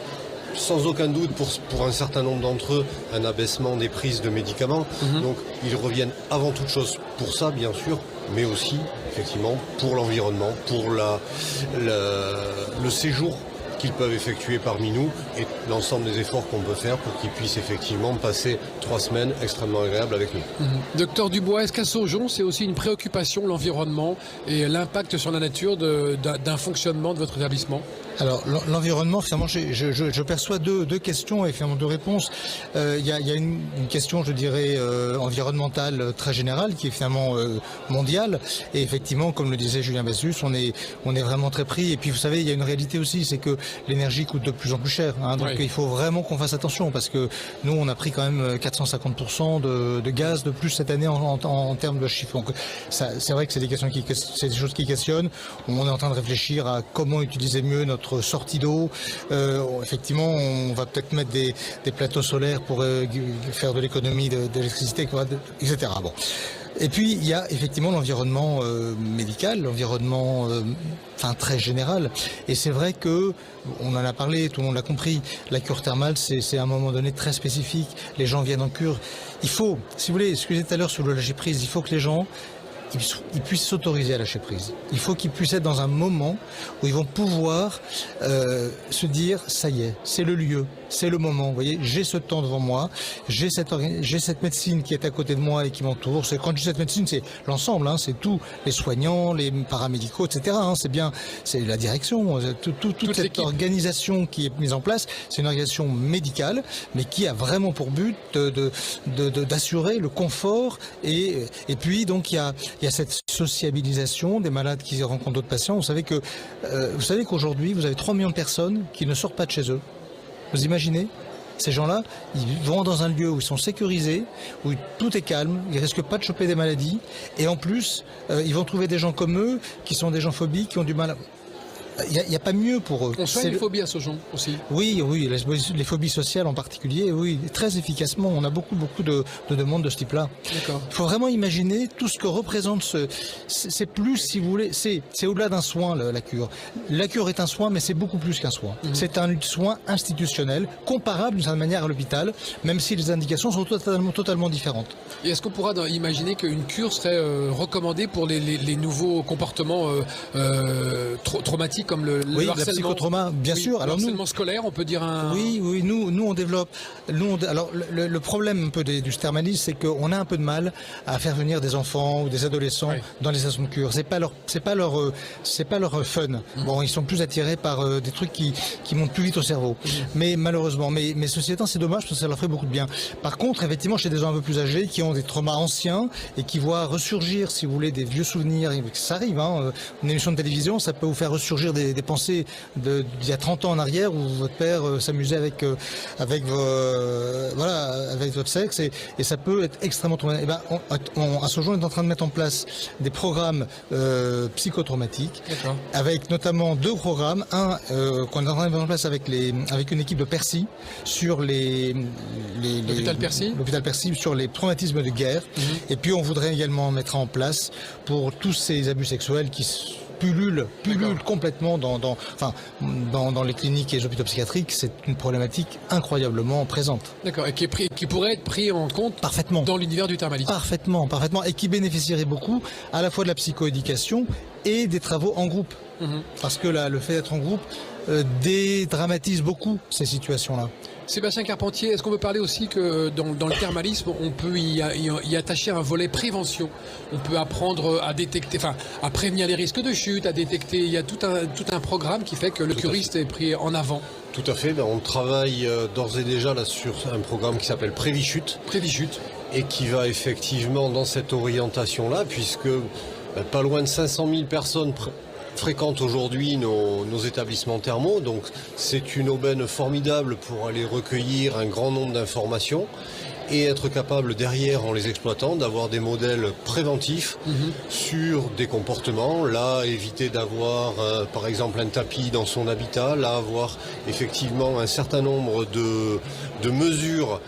Sans aucun doute, pour un certain nombre d'entre eux, un abaissement des prises de médicaments. Donc, ils reviennent avant toute chose pour ça, bien sûr, mais aussi, effectivement, pour l'environnement, pour le séjour qu'ils peuvent effectuer parmi nous et l'ensemble des efforts qu'on peut faire pour qu'ils puissent effectivement passer 3 semaines extrêmement agréables avec nous. Docteur Dubois, est-ce qu'à Saujon, c'est aussi une préoccupation, l'environnement et l'impact sur la nature d'un fonctionnement de votre établissement ? Alors l'environnement, finalement, je perçois deux questions et finalement 2 réponses. Il y a une question, je dirais, environnementale très générale qui est finalement mondiale. Et effectivement, comme le disait Julien Bazus, on est vraiment très pris. Et puis vous savez, il y a une réalité aussi, c'est que l'énergie coûte de plus en plus cher. Donc il faut vraiment qu'on fasse attention parce que nous, on a pris quand même 450% de gaz de plus cette année en termes de chiffres. Donc c'est vrai que c'est des choses qui questionnent. On est en train de réfléchir à comment utiliser mieux notre sortie d'eau. Effectivement, on va peut-être mettre des plateaux solaires pour faire de l'économie d'électricité, etc. Bon. Et puis, il y a effectivement l'environnement médical, l'environnement très général. Et c'est vrai que, on en a parlé, tout le monde l'a compris, la cure thermale, c'est à un moment donné très spécifique. Les gens viennent en cure. Il faut, si vous voulez, excusez tout à l'heure sur le lâcher prise, il faut que les gens ils puissent s'autoriser à lâcher prise. Il faut qu'ils puissent être dans un moment où ils vont pouvoir se dire, ça y est, c'est le lieu, c'est le moment. Vous voyez, j'ai ce temps devant moi, j'ai cette médecine qui est à côté de moi et qui m'entoure. Quand je dis cette médecine, c'est l'ensemble, c'est tous les soignants, les paramédicaux, etc. C'est la direction, toute cette organisation qui est mise en place. C'est une organisation médicale, mais qui a vraiment pour but d'assurer le confort et puis donc il y a cette sociabilisation des malades qui rencontrent d'autres patients. Vous savez qu'aujourd'hui, vous avez 3 millions de personnes qui ne sortent pas de chez eux. Vous imaginez ? Ces gens-là, ils vont dans un lieu où ils sont sécurisés, où tout est calme, ils risquent pas de choper des maladies, et en plus, ils vont trouver des gens comme eux, qui sont des gens phobiques, qui ont du mal à... Il n'y a pas mieux pour eux. On soigne les phobies à Saujon aussi. Oui, les phobies sociales en particulier, oui, très efficacement. On a beaucoup de demandes de ce type-là. D'accord. Il faut vraiment imaginer tout ce que représente c'est plus, si vous voulez, c'est au-delà d'un soin, la cure. La cure est un soin, mais c'est beaucoup plus qu'un soin. C'est un soin institutionnel, comparable d'une certaine manière à l'hôpital, même si les indications sont totalement différentes. Et est-ce qu'on pourra imaginer qu'une cure serait recommandée pour les nouveaux comportements traumatiques comme le harcèlement, la psychotrauma, bien sûr. Alors le harcèlement scolaire, on peut dire un... Oui, nous on développe... Alors le problème un peu du thermalisme, c'est qu'on a un peu de mal à faire venir des enfants ou des adolescents dans les stations de cure. C'est pas leur fun. Bon, ils sont plus attirés par des trucs qui montent plus vite au cerveau. Mais malheureusement, mais ceci étant, c'est dommage parce que ça leur fait beaucoup de bien. Par contre, effectivement, chez des gens un peu plus âgés qui ont des traumas anciens et qui voient ressurgir, si vous voulez, des vieux souvenirs, ça arrive, hein, une émission de télévision, ça peut vous faire ressurgir des pensées d'il y a 30 ans en arrière où votre père s'amusait avec votre sexe et ça peut être extrêmement traumatisant. À Saujon, on est en train de mettre en place des programmes psychotraumatiques avec notamment 2 programmes. Un qu'on est en train de mettre en place avec une équipe de Percy sur l'hôpital Percy sur les traumatismes de guerre. Et puis on voudrait également mettre en place pour tous ces abus sexuels qui pullulent complètement dans les cliniques et les hôpitaux psychiatriques. C'est une problématique incroyablement présente. D'accord, et qui pourrait être pris en compte parfaitement dans l'univers du thermalisme. Parfaitement, et qui bénéficierait beaucoup à la fois de la psychoéducation et des travaux en groupe. Parce que là, le fait d'être en groupe dédramatise beaucoup ces situations-là. Sébastien Carpentier, est-ce qu'on peut parler aussi que dans le thermalisme, on peut y attacher un volet prévention? On peut apprendre à détecter, à prévenir les risques de chute, à détecter. Il y a tout un programme qui fait que le curiste est pris en avant. Tout à fait. On travaille d'ores et déjà là sur un programme qui s'appelle Prévichute. Prévichute. Et qui va effectivement dans cette orientation-là, puisque pas loin de 500 000 personnes fréquentent aujourd'hui nos établissements thermaux, donc c'est une aubaine formidable pour aller recueillir un grand nombre d'informations et être capable derrière, en les exploitant, d'avoir des modèles préventifs sur des comportements. Là, éviter d'avoir par exemple un tapis dans son habitat, là avoir effectivement un certain nombre de mesures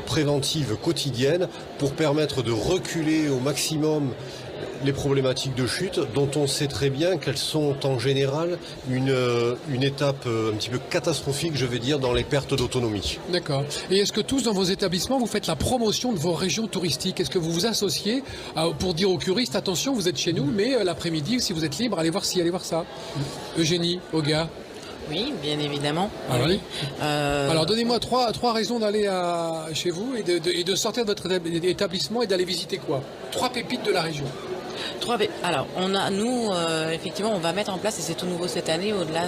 préventives quotidiennes pour permettre de reculer au maximum les problématiques de chute, dont on sait très bien qu'elles sont en général une étape un petit peu catastrophique, je vais dire, dans les pertes d'autonomie. D'accord. Et est-ce que tous dans vos établissements, vous faites la promotion de vos régions touristiques? Est-ce que vous vous associez pour dire aux curistes, attention, vous êtes chez nous, mais l'après-midi, si vous êtes libre, allez voir ci, allez voir ça? Eugénie, Olga? Oui, bien évidemment. Ah oui. Alors donnez-moi trois raisons d'aller chez vous et de sortir de votre établissement et d'aller visiter quoi? 3 pépites de la région. Alors, effectivement, on va mettre en place, et c'est tout nouveau cette année, au-delà,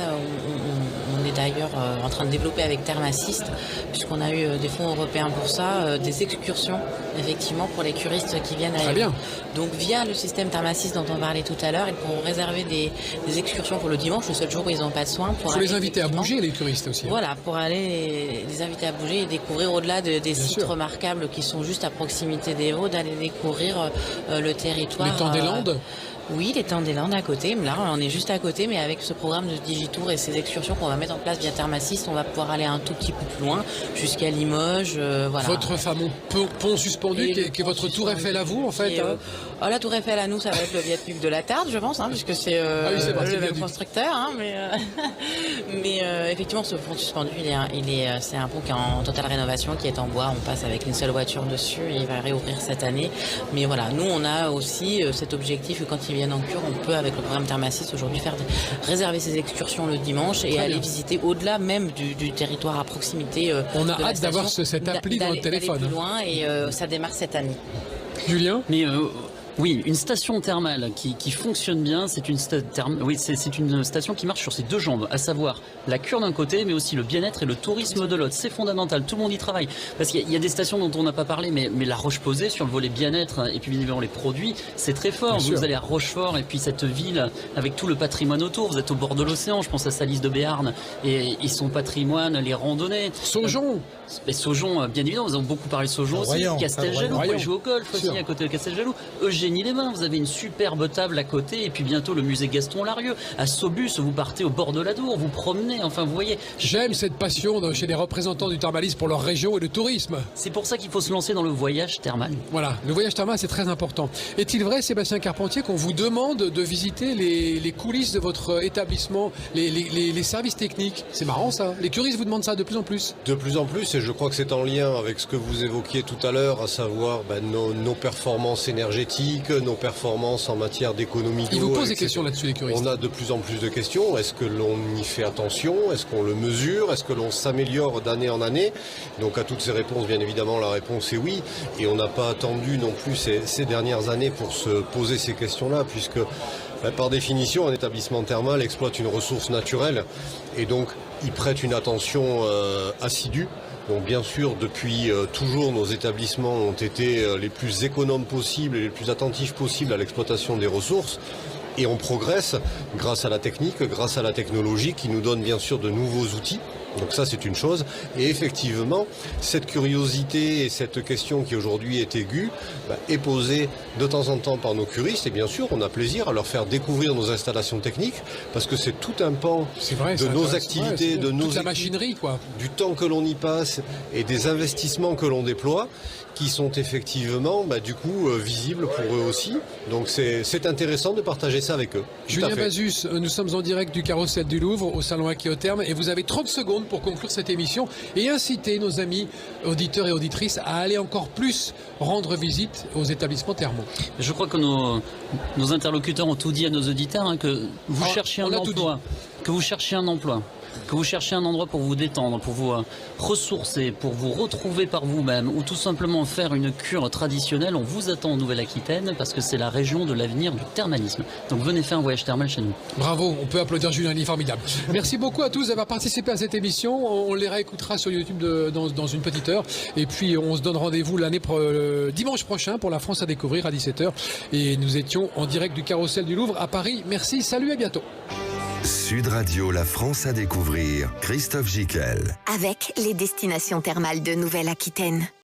on est d'ailleurs en train de développer avec Thermassist, puisqu'on a eu des fonds européens pour ça, des excursions, effectivement, pour les curistes qui viennent à Très bien. Donc, via le système Thermassist dont on parlait tout à l'heure, ils pourront réserver des excursions pour le dimanche, le seul jour où ils n'ont pas de soins. Il faut les inviter à bouger, les curistes aussi. Voilà, pour aller les inviter à bouger et découvrir au-delà des sites remarquables qui sont juste à proximité des Vaux, d'aller découvrir le territoire. Les temps des Landes. Oui, les temps des Landes à côté. Là, on est juste à côté, mais avec ce programme de Digitour et ces excursions qu'on va mettre en place via Thermassist, on va pouvoir aller un tout petit peu plus loin, jusqu'à Limoges. Voilà. Votre fameux pont suspendu, qui est votre tour Eiffel à vous, en fait. La tour Eiffel à nous, ça va être le viaduc de la Tarde, je pense, puisque c'est le même constructeur. Mais effectivement, ce pont suspendu, c'est un pont qui est en totale rénovation, qui est en bois. On passe avec une seule voiture dessus et il va réouvrir cette année. Mais voilà, nous, on a aussi cet objectif que quand ils viennent en cure, on peut, avec le programme Thermassist, aujourd'hui réserver ses excursions le dimanche et aller visiter au-delà même du territoire à proximité. On a hâte d'avoir cette appli dans le téléphone. D'aller plus loin et ça démarre cette année. Julien? Mais Oui, une station thermale qui fonctionne bien, c'est une station qui marche sur ses deux jambes, à savoir la cure d'un côté, mais aussi le bien-être et le tourisme de l'autre. C'est fondamental, tout le monde y travaille. Parce qu'il y a des stations dont on n'a pas parlé, mais la Roche-Posay, sur le volet bien-être et puis évidemment les produits, c'est très fort. Vous allez à Rochefort et puis cette ville avec tout le patrimoine autour, vous êtes au bord de l'océan, je pense à Salis de Béarn et son patrimoine, les randonnées. Saujon. Saujon, bien évidemment, nous avons beaucoup parlé de Saujon aussi, Casteljaloux, vous pouvez jouer au golf aussi à côté de Casteljaloux. Eugénie-les-Bains, vous avez une superbe table à côté et puis bientôt le musée Gaston-Larieux. À Saubus, vous partez au bord de l'Adour, vous promenez, enfin vous voyez. J'aime cette passion chez les représentants du thermalisme pour leur région et le tourisme. C'est pour ça qu'il faut se lancer dans le voyage thermal. Voilà, le voyage thermal c'est très important. Est-il vrai, Sébastien Carpentier, qu'on vous demande de visiter les coulisses de votre établissement, les services techniques? C'est marrant ça, les curistes vous demandent ça de plus en plus. De plus en plus, et je crois que c'est en lien avec ce que vous évoquiez tout à l'heure, à savoir nos performances énergétiques, nos performances en matière d'économie d'eau. Ils vous posent des questions là-dessus, les curistes. On a de plus en plus de questions. Est-ce que l'on y fait attention? Est-ce qu'on le mesure? Est-ce que l'on s'améliore d'année en année? Donc à toutes ces réponses, bien évidemment, la réponse est oui. Et on n'a pas attendu non plus ces dernières années pour se poser ces questions-là, puisque par définition, un établissement thermal exploite une ressource naturelle et donc il prête une attention assidue. Donc bien sûr, depuis toujours, nos établissements ont été les plus économes possibles et les plus attentifs possibles à l'exploitation des ressources. Et on progresse grâce à la technique, grâce à la technologie qui nous donne bien sûr de nouveaux outils. Donc ça c'est une chose. Et effectivement, cette curiosité et cette question qui aujourd'hui est aiguë est posée de temps en temps par nos curistes. Et bien sûr, on a plaisir à leur faire découvrir nos installations techniques parce que c'est tout un pan de nos activités, de nos la machinerie, quoi. Du temps que l'on y passe et des investissements que l'on déploie qui sont effectivement du coup visibles pour eux aussi. Donc c'est intéressant de partager ça avec eux. Julien Bazus, nous sommes en direct du Carrousel du Louvre au salon Aqui-Au-Terme et vous avez 30 secondes pour conclure cette émission et inciter nos amis auditeurs et auditrices à aller encore plus rendre visite aux établissements thermaux. Je crois que nos interlocuteurs ont tout dit à nos auditeurs, que vous cherchiez un emploi, que vous cherchiez un emploi, que vous cherchez un endroit pour vous détendre, pour vous ressourcer, pour vous retrouver par vous-même ou tout simplement faire une cure traditionnelle, on vous attend en Nouvelle-Aquitaine parce que c'est la région de l'avenir du thermalisme. Donc venez faire un voyage thermal chez nous. Bravo, on peut applaudir Julien, il est formidable. Merci beaucoup à tous d'avoir participé à cette émission. On les réécoutera sur YouTube dans une petite heure. Et puis on se donne rendez-vous dimanche prochain pour la France à découvrir à 17h. Et nous étions en direct du Carrousel du Louvre à Paris. Merci, salut, à bientôt. Sud Radio, la France à découvrir. Christophe Gicquel. Avec les destinations thermales de Nouvelle-Aquitaine.